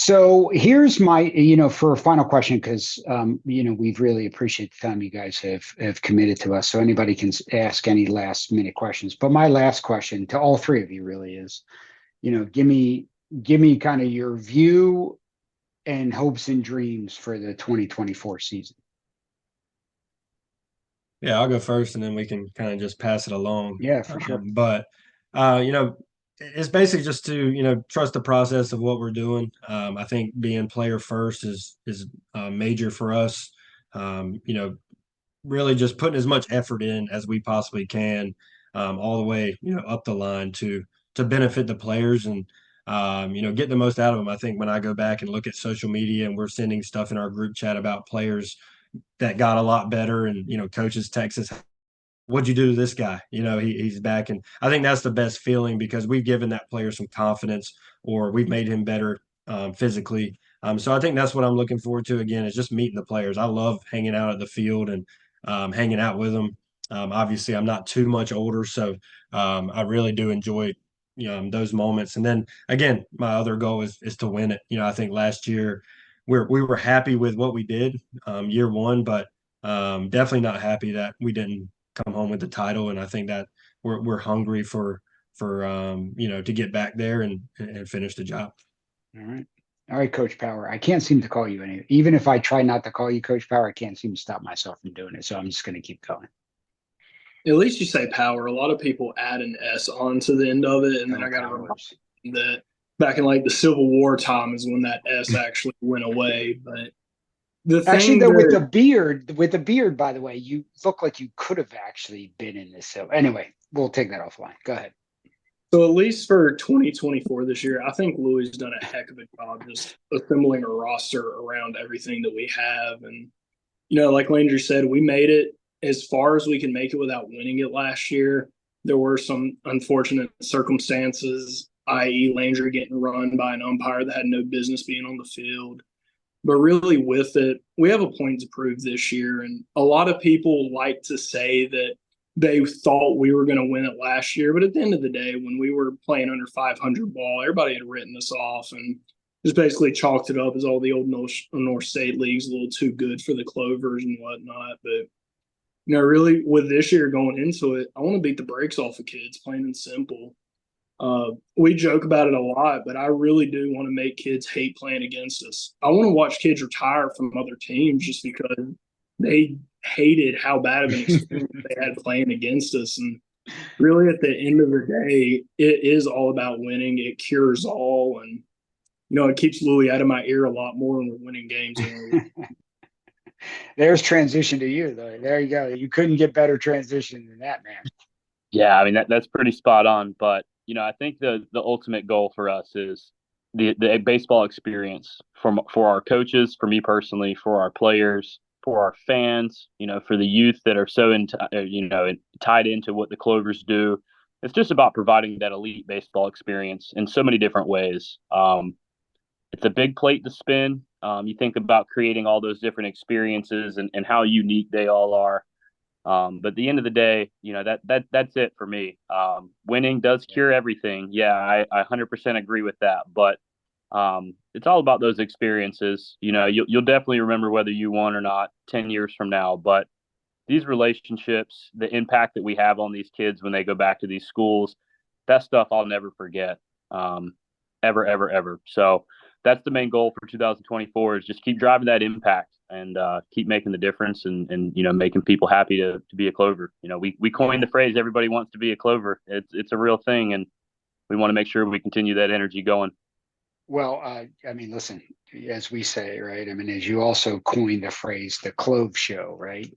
So here's my, for a final question, because we've really appreciated the time you guys have committed to us. So anybody can ask any last minute questions. But my last question to all three of you really is, give me kind of your view and hopes and dreams for the 2024 season. Yeah, I'll go first, and then we can kind of just pass it along. Yeah, for sure. But it's basically just to trust the process of what we're doing. I think being player first is major for us. Really just putting as much effort in as we possibly can, all the way up the line to benefit the players and get the most out of them. I think when I go back and look at social media and we're sending stuff in our group chat about players that got a lot better, and coaches text us, what'd you do to this guy? He's back. And I think that's the best feeling because we've given that player some confidence, or we've made him better physically. So I think that's what I'm looking forward to again, is just meeting the players. I love hanging out at the field and hanging out with them. Obviously, I'm not too much older, so I really do enjoy those moments. And then again, my other goal is to win it. I think last year we were happy with what we did year one, but definitely not happy that we didn't come home with the title. And I think that we're hungry for to get back there and finish the job. All right. All right, Coach Power. I can't seem to call you any, even if I try not to call you Coach Power, I can't seem to stop myself from doing it. So I'm just going to keep going. At least you say power. A lot of people add an S on to the end of it, and then I got to remember that back in like the Civil War time is when that S actually went away. But the Actually, thing though, that with the beard, by the way, you look like you could have actually been in this. So anyway, we'll take that offline. Go ahead. So at least for 2024 this year, I think Louis done a heck of a job just assembling a roster around everything that we have. And, like Landry said, we made it as far as we can make it without winning it last year. There were some unfortunate circumstances, i.e. Landry getting run by an umpire that had no business being on the field. But really with it, we have a point to prove this year. And a lot of people like to say that they thought we were going to win it last year. But at the end of the day, when we were playing under 500 ball, everybody had written us off and just basically chalked it up as all the old North State leagues a little too good for the Clovers and whatnot. But, really with this year going into it, I want to beat the brakes off of kids, plain and simple. We joke about it a lot, but I really do want to make kids hate playing against us. I want to watch kids retire from other teams just because they hated how bad of an experience they had playing against us. And really, at the end of the day, it is all about winning. It cures all. And, it keeps Louis out of my ear a lot more when we're winning games. There's transition to you, though. There you go. You couldn't get better transition than that, man. Yeah, I mean that's pretty spot on. But I think the ultimate goal for us is the baseball experience for our coaches, for me personally, for our players, for our fans, for the youth that are so tied into what the Clovers do. It's just about providing that elite baseball experience in so many different ways. It's a big plate to spin. You think about creating all those different experiences and how unique they all are. But at the end of the day, that's it for me. Winning does cure everything. Yeah, I 100% agree with that. But it's all about those experiences. You'll definitely remember whether you won or not 10 years from now. But these relationships, the impact that we have on these kids when they go back to these schools, that stuff I'll never forget, ever, ever, ever. So that's the main goal for 2024 is just keep driving that impact and keep making the difference and making people happy to be a Clover. We coined the phrase "everybody wants to be a Clover." It's a real thing, and we want to make sure we continue that energy going. Well, I mean, listen, as we say, right? I mean, as you also coined the phrase, the Clove Show, right?